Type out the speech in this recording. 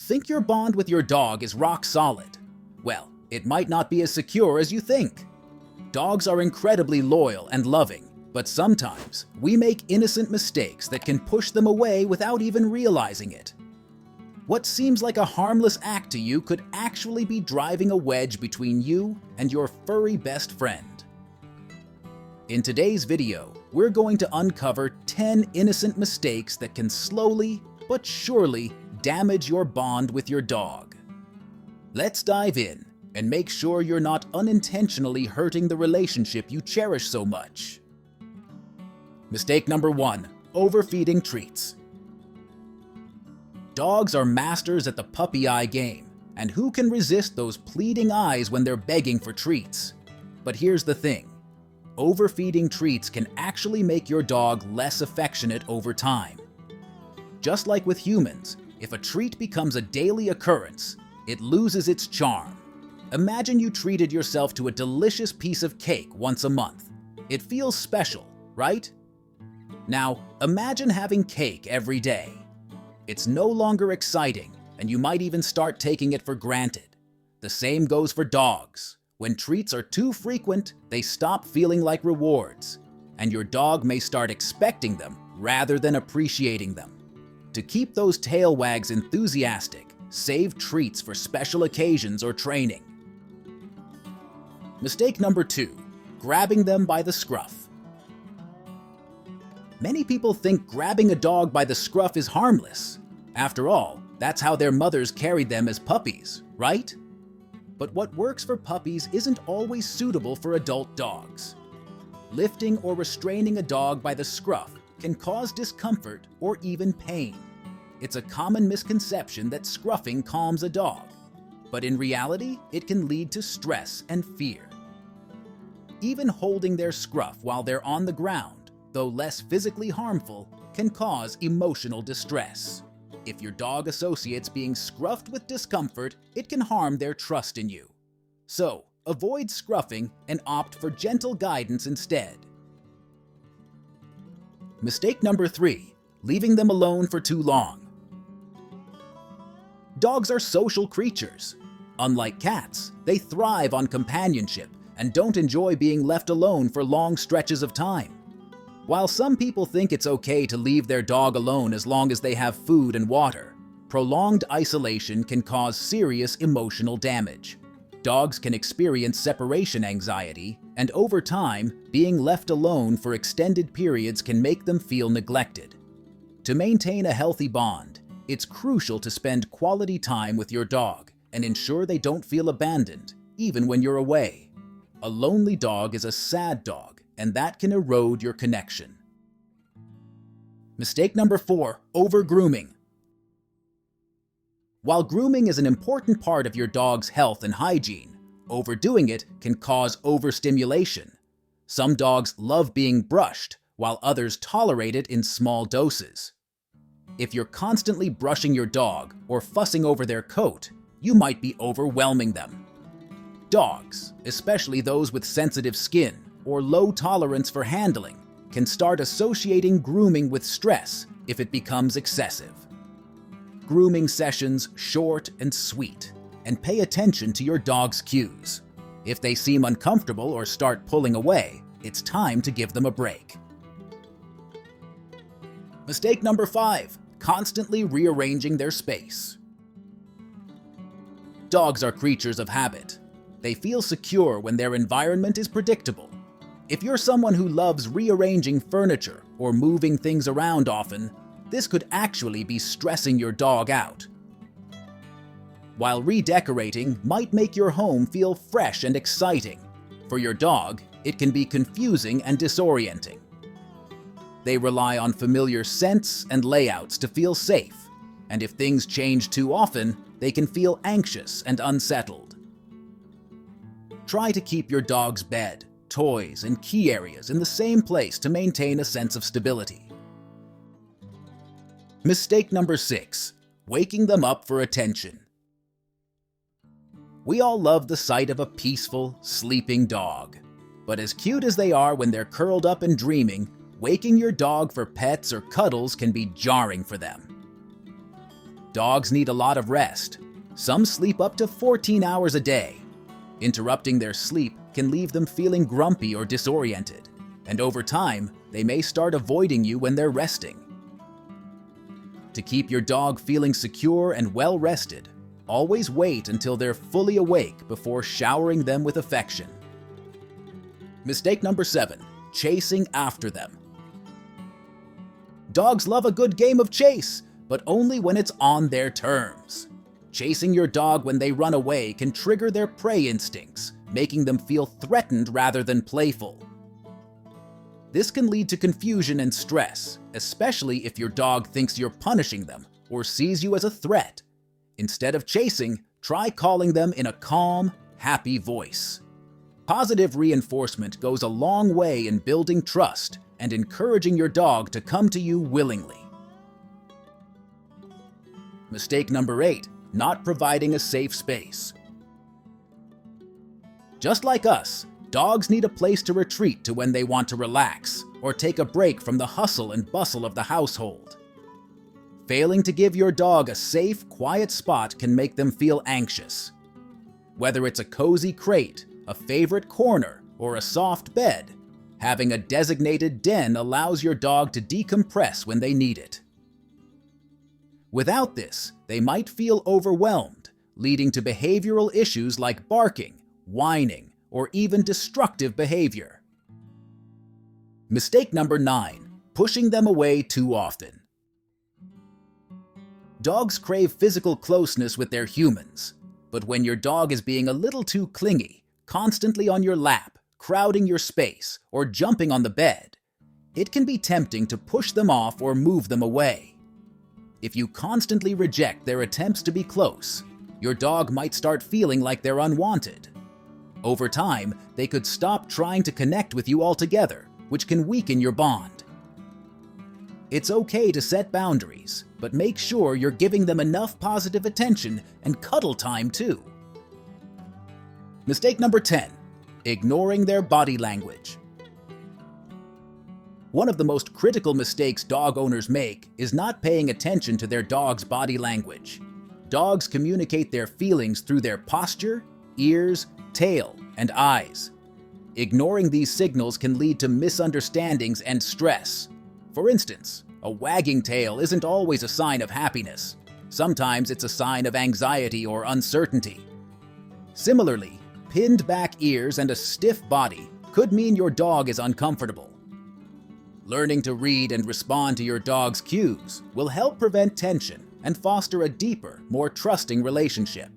Think your bond with your dog is rock solid? Well, it might not be as secure as you think. Dogs are incredibly loyal and loving, but sometimes we make innocent mistakes that can push them away without even realizing it. What seems like a harmless act to you could actually be driving a wedge between you and your furry best friend. In today's video, we're going to uncover 10 innocent mistakes that can slowly but surely damage your bond with your dog. Let's dive in and make sure you're not unintentionally hurting the relationship you cherish so much. Mistake number 1, overfeeding treats. Dogs are masters at the puppy eye game, and who can resist those pleading eyes when they're begging for treats? But here's the thing. Overfeeding treats can actually make your dog less affectionate over time. Just like with humans, if a treat becomes a daily occurrence, it loses its charm. Imagine you treated yourself to a delicious piece of cake once a month. It feels special, right? Now, imagine having cake every day. It's no longer exciting, and you might even start taking it for granted. The same goes for dogs. When treats are too frequent, they stop feeling like rewards, and your dog may start expecting them rather than appreciating them. To keep those tail wags enthusiastic, save treats for special occasions or training. Mistake number 2, grabbing them by the scruff. Many people think grabbing a dog by the scruff is harmless. After all, that's how their mothers carried them as puppies, right? But what works for puppies isn't always suitable for adult dogs. Lifting or restraining a dog by the scruff can cause discomfort or even pain. It's a common misconception that scruffing calms a dog, but in reality, it can lead to stress and fear. Even holding their scruff while they're on the ground, though less physically harmful, can cause emotional distress. If your dog associates being scruffed with discomfort, it can harm their trust in you. So, avoid scruffing and opt for gentle guidance instead. Mistake number 3, leaving them alone for too long. Dogs are social creatures. Unlike cats, they thrive on companionship and don't enjoy being left alone for long stretches of time. While some people think it's okay to leave their dog alone as long as they have food and water, prolonged isolation can cause serious emotional damage. Dogs can experience separation anxiety, and over time, being left alone for extended periods can make them feel neglected. To maintain a healthy bond, it's crucial to spend quality time with your dog and ensure they don't feel abandoned, even when you're away. A lonely dog is a sad dog, and that can erode your connection. Mistake number 4, over-grooming. While grooming is an important part of your dog's health and hygiene, overdoing it can cause overstimulation. Some dogs love being brushed, while others tolerate it in small doses. If you're constantly brushing your dog or fussing over their coat, you might be overwhelming them. Dogs, especially those with sensitive skin or low tolerance for handling, can start associating grooming with stress if it becomes excessive. Grooming sessions short and sweet, and pay attention to your dog's cues. If they seem uncomfortable or start pulling away, it's time to give them a break. Mistake number 5, constantly rearranging their space. Dogs are creatures of habit. They feel secure when their environment is predictable. If you're someone who loves rearranging furniture or moving things around often, this could actually be stressing your dog out. While redecorating might make your home feel fresh and exciting, for your dog, it can be confusing and disorienting. They rely on familiar scents and layouts to feel safe, and if things change too often, they can feel anxious and unsettled. Try to keep your dog's bed, toys, and key areas in the same place to maintain a sense of stability. Mistake number 6, waking them up for attention. We all love the sight of a peaceful, sleeping dog. But as cute as they are when they're curled up and dreaming, waking your dog for pets or cuddles can be jarring for them. Dogs need a lot of rest. Some sleep up to 14 hours a day. Interrupting their sleep can leave them feeling grumpy or disoriented, and over time, they may start avoiding you when they're resting. To keep your dog feeling secure and well-rested, always wait until they're fully awake before showering them with affection. Mistake number 7, chasing after them. Dogs love a good game of chase, but only when it's on their terms. Chasing your dog when they run away can trigger their prey instincts, making them feel threatened rather than playful. This can lead to confusion and stress, especially if your dog thinks you're punishing them or sees you as a threat. Instead of chasing, try calling them in a calm, happy voice. Positive reinforcement goes a long way in building trust and encouraging your dog to come to you willingly. Mistake number 8, not providing a safe space. Just like us, dogs need a place to retreat to when they want to relax or take a break from the hustle and bustle of the household. Failing to give your dog a safe, quiet spot can make them feel anxious. Whether it's a cozy crate, a favorite corner, or a soft bed, having a designated den allows your dog to decompress when they need it. Without this, they might feel overwhelmed, leading to behavioral issues like barking, whining, or even destructive behavior. Mistake number 9, pushing them away too often. Dogs crave physical closeness with their humans, but when your dog is being a little too clingy, constantly on your lap, crowding your space, or jumping on the bed, it can be tempting to push them off or move them away. If you constantly reject their attempts to be close, your dog might start feeling like they're unwanted. Over time, they could stop trying to connect with you altogether, which can weaken your bond. It's okay to set boundaries, but make sure you're giving them enough positive attention and cuddle time too. Mistake number 10, ignoring their body language. One of the most critical mistakes dog owners make is not paying attention to their dog's body language. Dogs communicate their feelings through their posture, ears, tail, and eyes. Ignoring these signals can lead to misunderstandings and stress. For instance, a wagging tail isn't always a sign of happiness. Sometimes it's a sign of anxiety or uncertainty. Similarly, pinned back ears and a stiff body could mean your dog is uncomfortable. Learning to read and respond to your dog's cues will help prevent tension and foster a deeper, more trusting relationship.